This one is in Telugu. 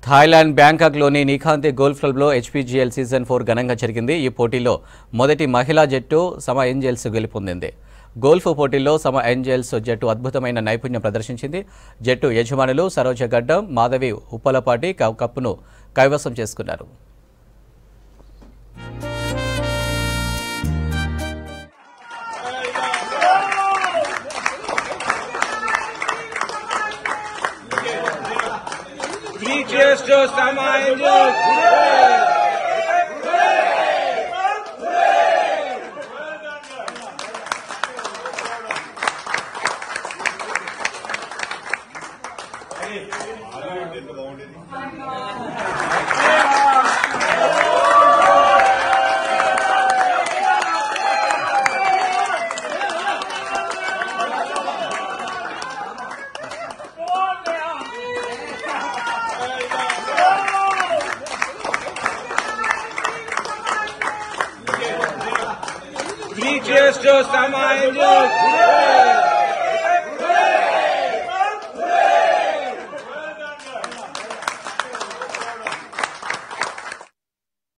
థాయిలాండ్ బ్యాంకాక్లోని నిఖాంతి గోల్ఫ్ క్లబ్లో హెచ్పీజీఎల్ సీజన్ 4 ఘనంగా జరిగింది. ఈ పోటీలో మొదటి మహిళా జట్టు సమ ఏంజెల్స్ గెలుపొందింది. గోల్ఫ్ పోటీల్లో సమ ఏంజెల్స్ జట్టు అద్భుతమైన నైపుణ్యం ప్రదర్శించింది. జట్టు యజమానులు సరోజ గడ్డం, మాధవి ఉప్పలపాటి కప్పును కైవసం చేసుకున్నారు. Cheers to Sama Angels! Cheers to Sama Angels!